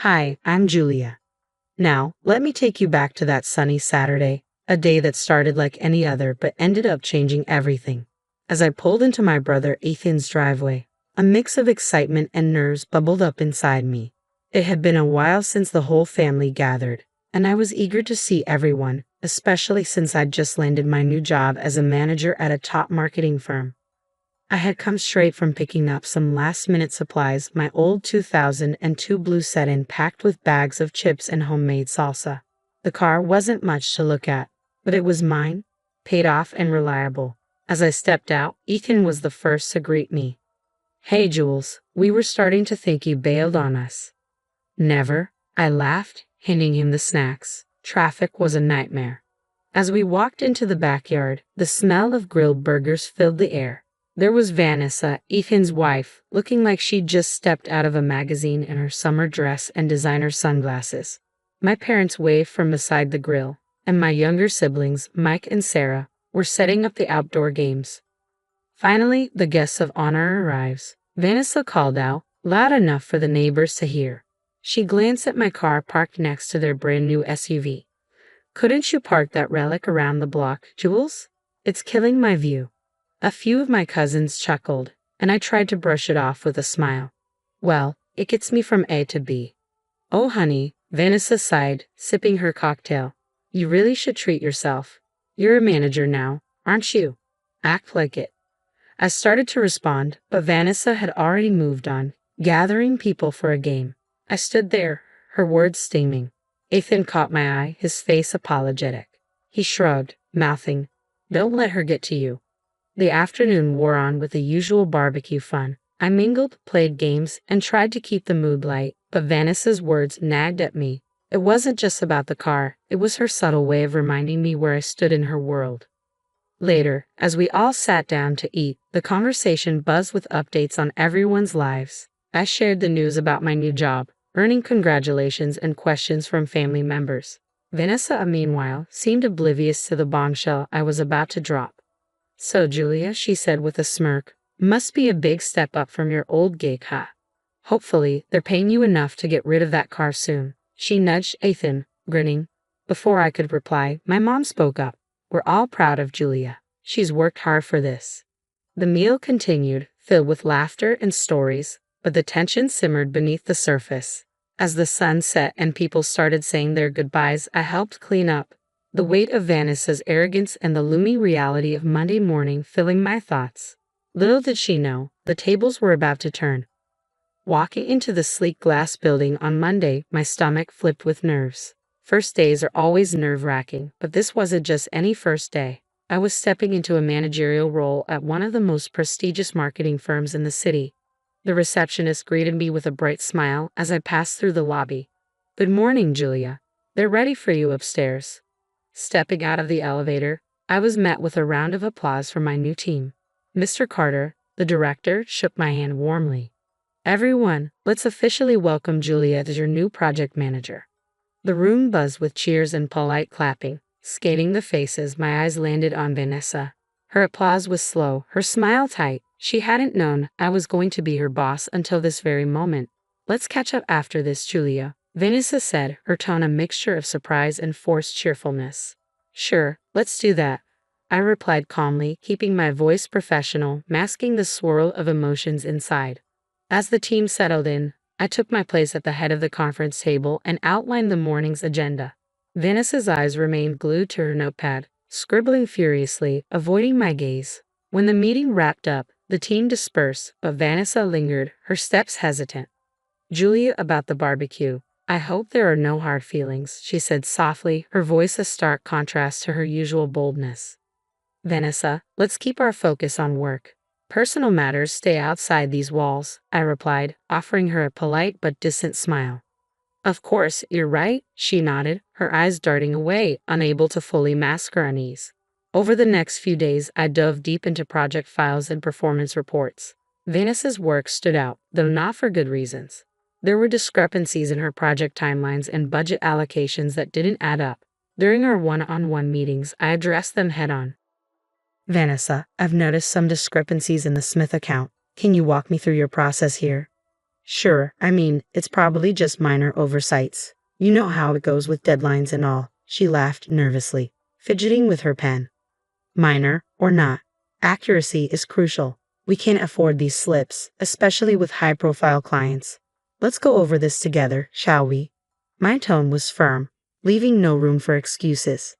Hi, I'm Julia. Now, let me take you back to that sunny Saturday, a day that started like any other but ended up changing everything. As I pulled into my brother Ethan's driveway, a mix of excitement and nerves bubbled up inside me. It had been a while since the whole family gathered, and I was eager to see everyone, especially since I'd just landed my new job as a manager at a top marketing firm. I had come straight from picking up some last-minute supplies, my old 2002 blue sedan packed with bags of chips and homemade salsa. The car wasn't much to look at, but it was mine, paid off and reliable. As I stepped out, Ethan was the first to greet me. "Hey, Jules, we were starting to think you bailed on us." "Never," I laughed, handing him the snacks. Traffic was a nightmare. As we walked into the backyard, the smell of grilled burgers filled the air. There was Vanessa, Ethan's wife, looking like she'd just stepped out of a magazine in her summer dress and designer sunglasses. My parents waved from beside the grill, and my younger siblings, Mike and Sarah, were setting up the outdoor games. Finally, the guest of honor arrives. Vanessa called out, loud enough for the neighbors to hear. She glanced at my car parked next to their brand new SUV. "Couldn't you park that relic around the block, Jules? It's killing my view." A few of my cousins chuckled, and I tried to brush it off with a smile. "Well, it gets me from A to B." "Oh, honey," Vanessa sighed, sipping her cocktail. "You really should treat yourself. You're a manager now, aren't you? Act like it." I started to respond, but Vanessa had already moved on, gathering people for a game. I stood there, her words steaming. Ethan caught my eye, his face apologetic. He shrugged, mouthing, "Don't let her get to you." The afternoon wore on with the usual barbecue fun. I mingled, played games, and tried to keep the mood light, but Vanessa's words nagged at me. It wasn't just about the car, it was her subtle way of reminding me where I stood in her world. Later, as we all sat down to eat, the conversation buzzed with updates on everyone's lives. I shared the news about my new job, earning congratulations and questions from family members. Vanessa, meanwhile, seemed oblivious to the bombshell I was about to drop. "So, Julia," she said with a smirk, "must be a big step up from your old gig, huh? Hopefully, they're paying you enough to get rid of that car soon." She nudged Ethan, grinning. Before I could reply, my mom spoke up. "We're all proud of Julia. She's worked hard for this." The meal continued, filled with laughter and stories, but the tension simmered beneath the surface. As the sun set and people started saying their goodbyes, I helped clean up, the weight of Vanessa's arrogance and the looming reality of Monday morning filling my thoughts. Little did she know, the tables were about to turn. Walking into the sleek glass building on Monday, my stomach flipped with nerves. First days are always nerve-wracking, but this wasn't just any first day. I was stepping into a managerial role at one of the most prestigious marketing firms in the city. The receptionist greeted me with a bright smile as I passed through the lobby. "Good morning, Julia. They're ready for you upstairs." Stepping out of the elevator, I was met with a round of applause from my new team. Mr. Carter, the director, shook my hand warmly. "Everyone, let's officially welcome Julia as your new project manager." The room buzzed with cheers and polite clapping. Scanning the faces, my eyes landed on Vanessa. Her applause was slow, her smile tight. She hadn't known I was going to be her boss until this very moment. "Let's catch up after this, Julia," Vanessa said, her tone a mixture of surprise and forced cheerfulness. "Sure, let's do that," I replied calmly, keeping my voice professional, masking the swirl of emotions inside. As the team settled in, I took my place at the head of the conference table and outlined the morning's agenda. Vanessa's eyes remained glued to her notepad, scribbling furiously, avoiding my gaze. When the meeting wrapped up, the team dispersed, but Vanessa lingered, her steps hesitant. "Julia, about the barbecue. I hope there are no hard feelings," she said softly, her voice a stark contrast to her usual boldness. "Vanessa, let's keep our focus on work. Personal matters stay outside these walls," I replied, offering her a polite but distant smile. "Of course, you're right," she nodded, her eyes darting away, unable to fully mask her unease. Over the next few days, I dove deep into project files and performance reports. Vanessa's work stood out, though not for good reasons. There were discrepancies in her project timelines and budget allocations that didn't add up. During our one-on-one meetings, I addressed them head-on. "Vanessa, I've noticed some discrepancies in the Smith account. Can you walk me through your process here?" Sure, I mean, it's probably just minor oversights. You know how it goes with deadlines and all. She laughed nervously, fidgeting with her pen. Minor or not, accuracy is crucial. We can't afford these slips, especially with high-profile clients. Let's go over this together, shall we? My tone was firm, leaving no room for excuses.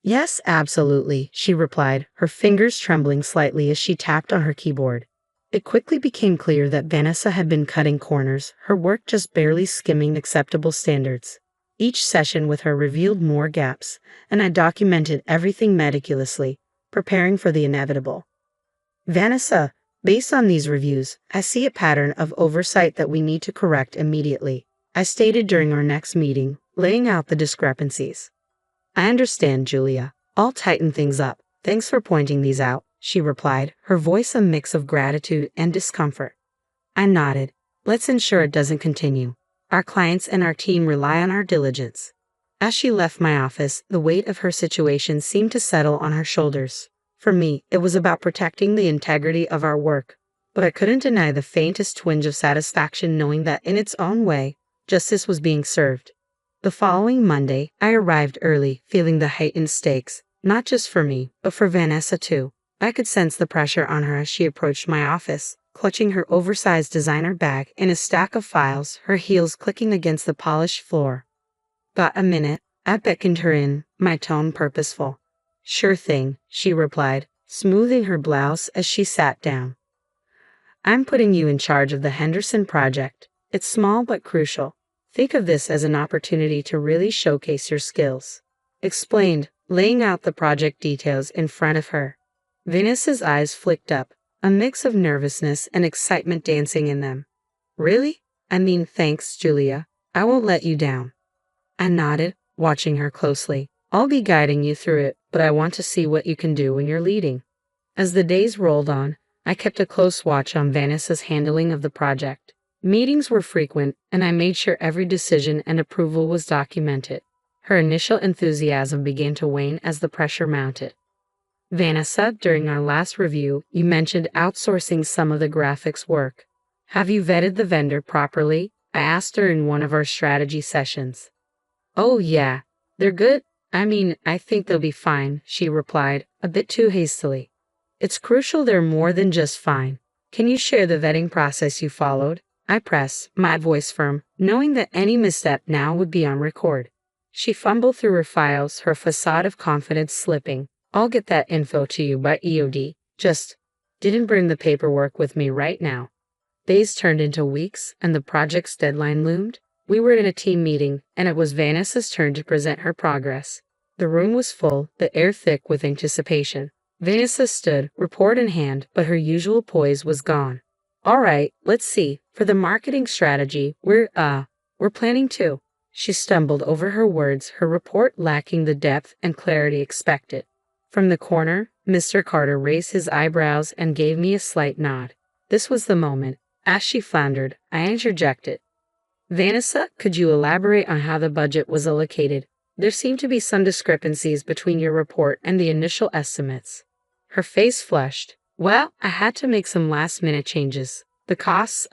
Yes, absolutely, she replied, her fingers trembling slightly as she tapped on her keyboard. It quickly became clear that Vanessa had been cutting corners, her work just barely skimming acceptable standards. Each session with her revealed more gaps, and I documented everything meticulously, preparing for the inevitable. Vanessa, based on these reviews, I see a pattern of oversight that we need to correct immediately, I stated during our next meeting, laying out the discrepancies. I understand, Julia. I'll tighten things up. Thanks for pointing these out, she replied, her voice a mix of gratitude and discomfort. I nodded. Let's ensure it doesn't continue. Our clients and our team rely on our diligence. As she left my office, the weight of her situation seemed to settle on her shoulders. For me, it was about protecting the integrity of our work, but I couldn't deny the faintest twinge of satisfaction knowing that in its own way, justice was being served. The following Monday, I arrived early, feeling the heightened stakes, not just for me, but for Vanessa too. I could sense the pressure on her as she approached my office, clutching her oversized designer bag and a stack of files, her heels clicking against the polished floor. Got a minute? I beckoned her in, my tone purposeful. Sure thing, she replied, smoothing her blouse as she sat down. I'm putting you in charge of the Henderson project. It's small but crucial. Think of this as an opportunity to really showcase your skills. Explained, laying out the project details in front of her. Vanessa's eyes flicked up, a mix of nervousness and excitement dancing in them. Really? I mean, thanks, Julia. I won't let you down. I nodded, watching her closely. I'll be guiding you through it, but I want to see what you can do when you're leading. As the days rolled on, I kept a close watch on Vanessa's handling of the project. Meetings were frequent, and I made sure every decision and approval was documented. Her initial enthusiasm began to wane as the pressure mounted. Vanessa, during our last review, you mentioned outsourcing some of the graphics work. Have you vetted the vendor properly? I asked her in one of our strategy sessions. Oh yeah, they're good. I mean, I think they'll be fine, she replied, a bit too hastily. It's crucial they're more than just fine. Can you share the vetting process you followed? I pressed, my voice firm, knowing that any misstep now would be on record. She fumbled through her files, her facade of confidence slipping. I'll get that info to you by EOD. Just didn't bring the paperwork with me right now. Days turned into weeks, and the project's deadline loomed. We were in a team meeting, and it was Vanessa's turn to present her progress. The room was full, the air thick with anticipation. Vanessa stood, report in hand, but her usual poise was gone. All right, let's see. For the marketing strategy, we're planning to. She stumbled over her words, her report lacking the depth and clarity expected. From the corner, Mr. Carter raised his eyebrows and gave me a slight nod. This was the moment. As she floundered, I interjected. Vanessa, could you elaborate on how the budget was allocated? There seemed to be some discrepancies between your report and the initial estimates. Her face flushed. Well, I had to make some last-minute changes. The costs,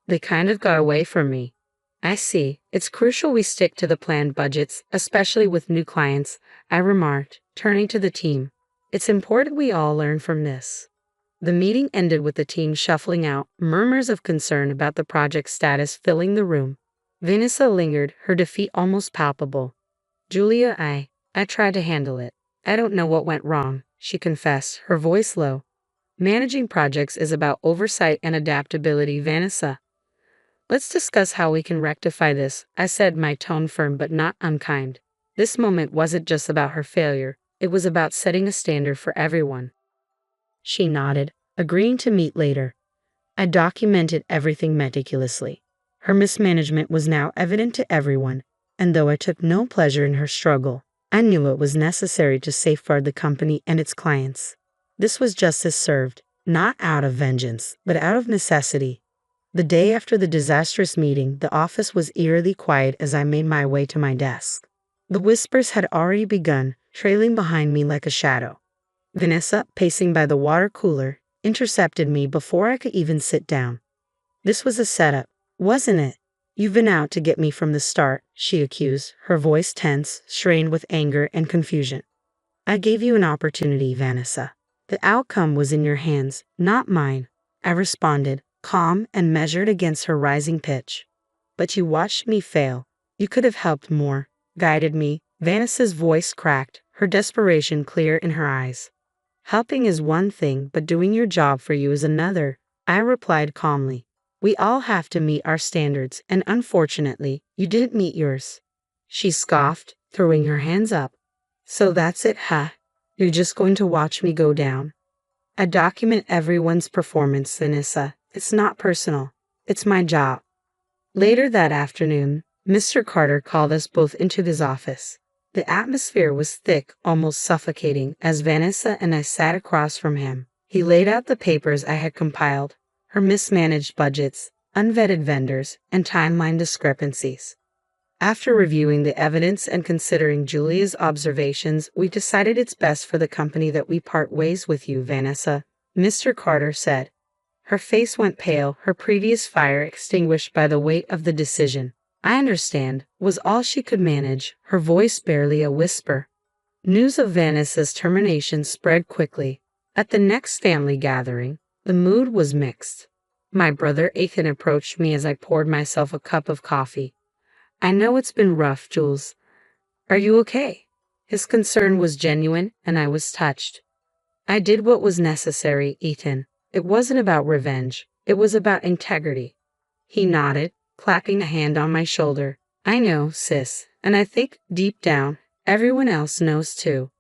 they kind of got away from me. I see. It's crucial we stick to the planned budgets, especially with new clients, I remarked, turning to the team. It's important we all learn from this. The meeting ended with the team shuffling out, murmurs of concern about the project's status filling the room. Vanessa lingered, her defeat almost palpable. Julia, I tried to handle it. I don't know what went wrong, she confessed, her voice low. Managing projects is about oversight and adaptability, Vanessa. Let's discuss how we can rectify this, I said, my tone firm but not unkind. This moment wasn't just about her failure, it was about setting a standard for everyone. She nodded, agreeing to meet later. I documented everything meticulously. Her mismanagement was now evident to everyone, and though I took no pleasure in her struggle, I knew it was necessary to safeguard the company and its clients. This was justice served, not out of vengeance, but out of necessity. The day after the disastrous meeting, the office was eerily quiet as I made my way to my desk. The whispers had already begun, trailing behind me like a shadow. Vanessa, pacing by the water cooler, intercepted me before I could even sit down. This was a setup. Wasn't it? You've been out to get me from the start, she accused, her voice tense, strained with anger and confusion. I gave you an opportunity, Vanessa. The outcome was in your hands, not mine, I responded, calm and measured against her rising pitch. But you watched me fail. You could have helped more, guided me. Vanessa's voice cracked, her desperation clear in her eyes. Helping is one thing, but doing your job for you is another, I replied calmly. We all have to meet our standards, and unfortunately, you didn't meet yours. She scoffed, throwing her hands up. So that's it, huh? You're just going to watch me go down? I document everyone's performance, Vanessa. It's not personal. It's my job. Later that afternoon, Mr. Carter called us both into his office. The atmosphere was thick, almost suffocating, as Vanessa and I sat across from him. He laid out the papers I had compiled, her mismanaged budgets, unvetted vendors, and timeline discrepancies. After reviewing the evidence and considering Julia's observations, we decided it's best for the company that we part ways with you, Vanessa, Mr. Carter said. Her face went pale, her previous fire extinguished by the weight of the decision. I understand, was all she could manage, her voice barely a whisper. News of Vanessa's termination spread quickly. At the next family gathering, the mood was mixed. My brother Ethan approached me as I poured myself a cup of coffee. I know it's been rough, Jules. Are you okay? His concern was genuine, and I was touched. I did what was necessary, Ethan. It wasn't about revenge. It was about integrity. He nodded, clapping a hand on my shoulder. I know, sis, and I think, deep down, everyone else knows too.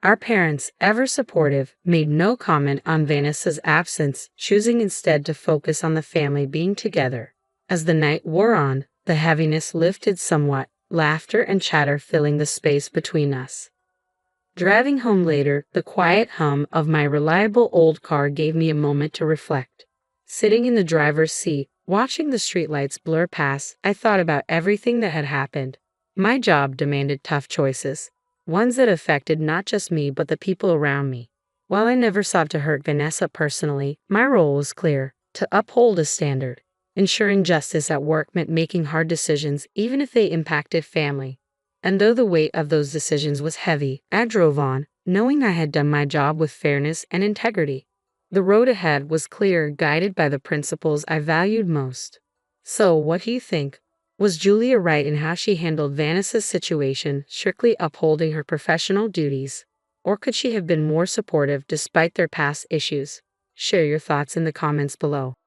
Our parents, ever supportive, made no comment on Vanessa's absence, choosing instead to focus on the family being together. As the night wore on, the heaviness lifted somewhat, laughter and chatter filling the space between us. Driving home later, the quiet hum of my reliable old car gave me a moment to reflect. Sitting in the driver's seat, watching the streetlights blur past, I thought about everything that had happened. My job demanded tough choices, ones that affected not just me but the people around me. While I never sought to hurt Vanessa personally, my role was clear: to uphold a standard. Ensuring justice at work meant making hard decisions, even if they impacted family. And though the weight of those decisions was heavy, I drove on, knowing I had done my job with fairness and integrity. The road ahead was clear, guided by the principles I valued most. So, what do you think? Was Julia right in how she handled Vanessa's situation, strictly upholding her professional duties? Or could she have been more supportive despite their past issues? Share your thoughts in the comments below.